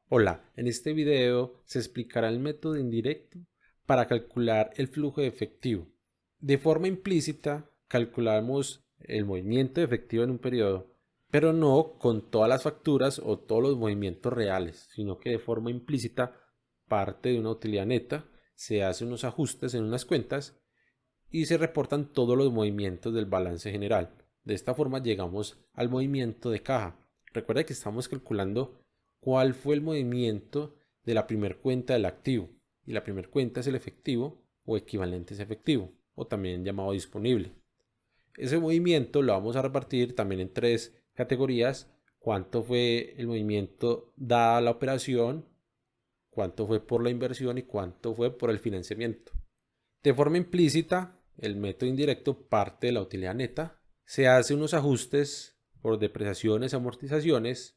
Hola, en este video se explicará el método indirecto para calcular el flujo de efectivo. De forma implícita, calculamos el movimiento de efectivo en un periodo, pero no con todas las facturas o todos los movimientos reales, sino que de forma implícita parte de una utilidad neta, se hacen unos ajustes en unas cuentas y se reportan todos los movimientos del balance general. De esta forma llegamos al movimiento de caja. Recuerda que estamos calculando cuál fue el movimiento de la primera cuenta del activo. Y la primera cuenta es el efectivo o equivalente es efectivo, o también llamado disponible. Ese movimiento lo vamos a repartir también en tres categorías. Cuánto fue el movimiento dada la operación, cuánto fue por la inversión y cuánto fue por el financiamiento. De forma implícita, el método indirecto parte de la utilidad neta, se hace unos ajustes por depreciaciones, amortizaciones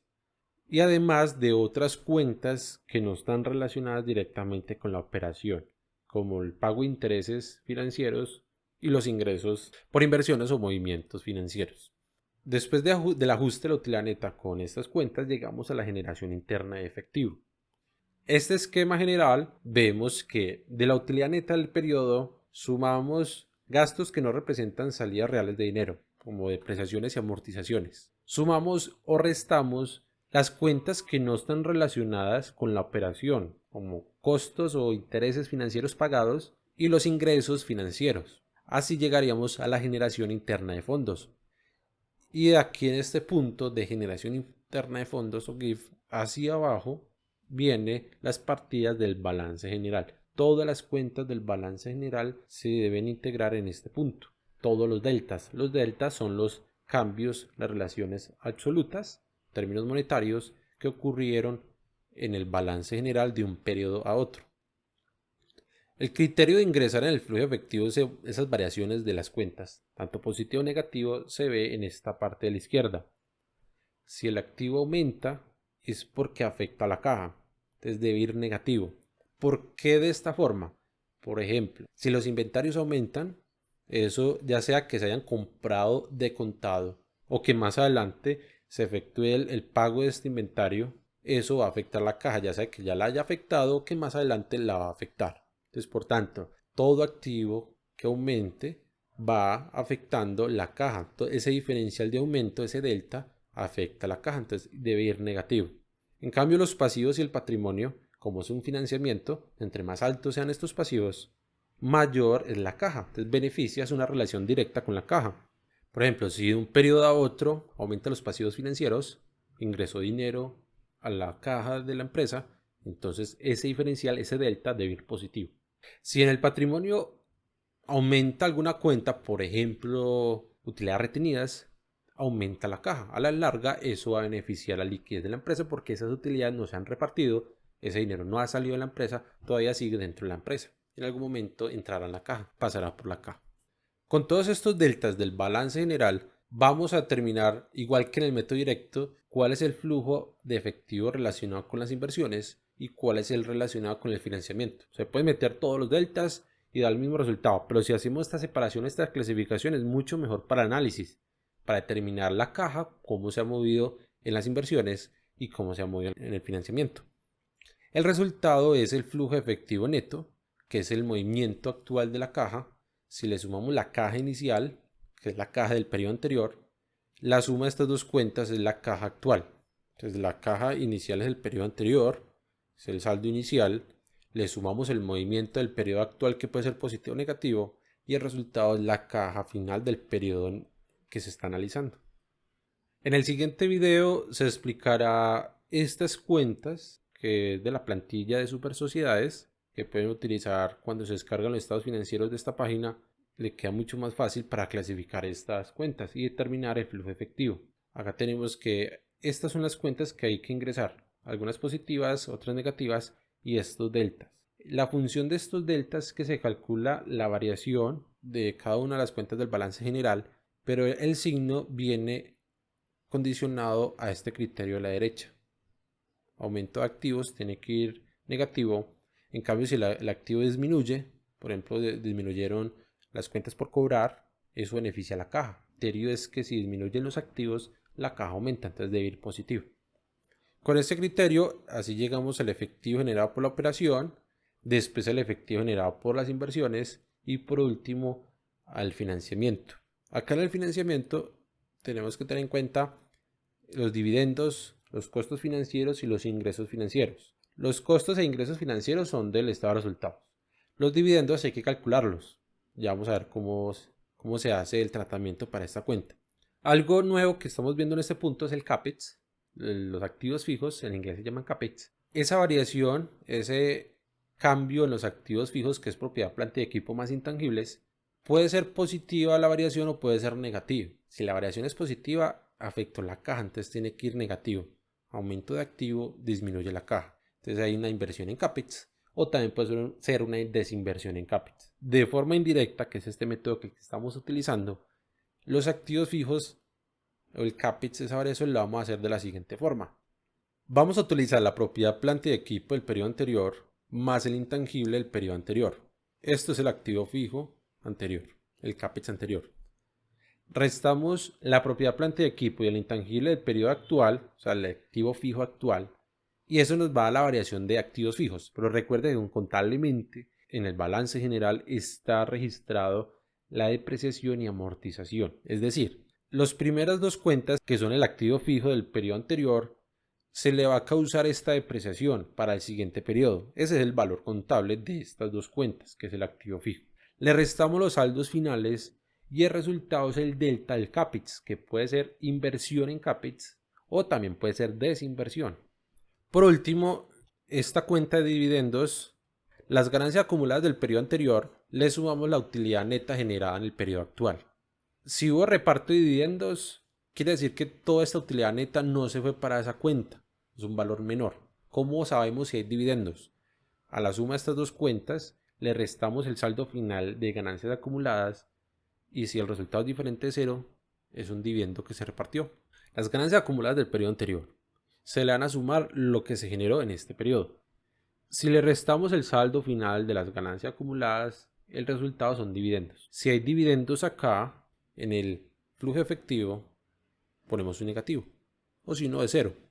y además de otras cuentas que no están relacionadas directamente con la operación, como el pago de intereses financieros y los ingresos por inversiones o movimientos financieros. Después del ajuste de la utilidad neta con estas cuentas, llegamos a la generación interna de efectivo. Este esquema general vemos que de la utilidad neta del periodo sumamos gastos que no representan salidas reales de dinero, como depreciaciones y amortizaciones. Sumamos o restamos las cuentas que no están relacionadas con la operación, como costos o intereses financieros pagados y los ingresos financieros. Así llegaríamos a la generación interna de fondos. Y de aquí en este punto de generación interna de fondos o GIF hacia abajo viene las partidas del balance general. Todas las cuentas del balance general se deben integrar en este punto. Todos los deltas. Los deltas son los cambios, las relaciones absolutas, términos monetarios, que ocurrieron en el balance general de un periodo a otro. El criterio de ingresar en el flujo efectivo es esas variaciones de las cuentas, tanto positivo o negativo, se ve en esta parte de la izquierda. Si el activo aumenta es porque afecta a la caja, entonces debe ir negativo. ¿Por qué de esta forma? Por ejemplo, si los inventarios aumentan, eso ya sea que se hayan comprado de contado o que más adelante se efectúe el pago de este inventario, eso va a afectar la caja, ya sea que ya la haya afectado o que más adelante la va a afectar. Entonces, por tanto, todo activo que aumente va afectando la caja. Ese diferencial de aumento, ese delta, afecta a la caja, entonces debe ir negativo. En cambio, los pasivos y el patrimonio, como es un financiamiento, entre más altos sean estos pasivos, mayor es la caja. Entonces beneficias una relación directa con la caja. Por ejemplo, si de un periodo a otro aumenta los pasivos financieros, ingresó dinero a la caja de la empresa, entonces ese diferencial, ese delta, debe ir positivo. Si en el patrimonio aumenta alguna cuenta, por ejemplo, utilidades retenidas, aumenta la caja. A la larga, eso va a beneficiar la liquidez de la empresa porque esas utilidades no se han repartido, ese dinero no ha salido de la empresa, todavía sigue dentro de la empresa. En algún momento entrará en la caja, pasará por la caja. Con todos estos deltas del balance general, vamos a determinar, igual que en el método directo, cuál es el flujo de efectivo relacionado con las inversiones y cuál es el relacionado con el financiamiento. Se pueden meter todos los deltas y da el mismo resultado, pero si hacemos esta separación, esta clasificación es mucho mejor para análisis, para determinar la caja, cómo se ha movido en las inversiones y cómo se ha movido en el financiamiento. El resultado es el flujo efectivo neto, que es el movimiento actual de la caja. Si le sumamos la caja inicial, que es la caja del periodo anterior, la suma de estas dos cuentas es la caja actual. Entonces la caja inicial es el periodo anterior, es el saldo inicial, le sumamos el movimiento del periodo actual que puede ser positivo o negativo y el resultado es la caja final del periodo que se está analizando. En el siguiente video se explicará estas cuentas que es de la plantilla de super sociedades que pueden utilizar cuando se descargan los estados financieros de esta página. Le queda mucho más fácil para clasificar estas cuentas y determinar el flujo efectivo. Acá tenemos que estas son las cuentas que hay que ingresar, algunas positivas, otras negativas y estos deltas. La función de estos deltas es que se calcula la variación de cada una de las cuentas del balance general, pero el signo viene condicionado a este criterio de la derecha. Aumento de activos tiene que ir negativo. En cambio, si el activo disminuye, por ejemplo, disminuyeron las cuentas por cobrar, eso beneficia a la caja. El criterio es que si disminuyen los activos, la caja aumenta, entonces debe ir positivo. Con este criterio, así llegamos al efectivo generado por la operación, después al efectivo generado por las inversiones y por último al financiamiento. Acá en el financiamiento tenemos que tener en cuenta los dividendos, los costos financieros y los ingresos financieros. Los costos e ingresos financieros son del estado de resultados. Los dividendos hay que calcularlos. Ya vamos a ver cómo se hace el tratamiento para esta cuenta. Algo nuevo que estamos viendo en este punto es el CAPEX, los activos fijos, en inglés se llaman CAPEX. Esa variación, ese cambio en los activos fijos, que es propiedad, planta y equipo más intangibles, puede ser positiva la variación o puede ser negativa. Si la variación es positiva, afectó la caja, entonces tiene que ir negativo. Aumento de activo disminuye la caja. Entonces hay una inversión en CAPEX o también puede ser una desinversión en CAPEX. De forma indirecta, que es este método que estamos utilizando, los activos fijos o el CAPEX, esa variación la vamos a hacer de la siguiente forma. Vamos a utilizar la propiedad planta y equipo del periodo anterior más el intangible del periodo anterior. Esto es el activo fijo anterior, el CAPEX anterior. Restamos la propiedad planta y equipo y el intangible del periodo actual, o sea, el activo fijo actual, y eso nos va a la variación de activos fijos. Pero recuerde que contablemente en el balance general está registrado la depreciación y amortización. Es decir, las primeras dos cuentas, que son el activo fijo del periodo anterior, se le va a causar esta depreciación para el siguiente periodo. Ese es el valor contable de estas dos cuentas, que es el activo fijo. Le restamos los saldos finales y el resultado es el delta del CAPEX, que puede ser inversión en CAPEX o también puede ser desinversión. Por último, esta cuenta de dividendos, las ganancias acumuladas del periodo anterior, le sumamos la utilidad neta generada en el periodo actual. Si hubo reparto de dividendos, quiere decir que toda esta utilidad neta no se fue para esa cuenta, es un valor menor. ¿Cómo sabemos si hay dividendos? A la suma de estas dos cuentas le restamos el saldo final de ganancias acumuladas y si el resultado es diferente de cero, es un dividendo que se repartió. Las ganancias acumuladas del periodo anterior se le van a sumar lo que se generó en este periodo. Si le restamos el saldo final de las ganancias acumuladas, el resultado son dividendos. Si hay dividendos acá, en el flujo efectivo, ponemos un negativo, o si no, de cero.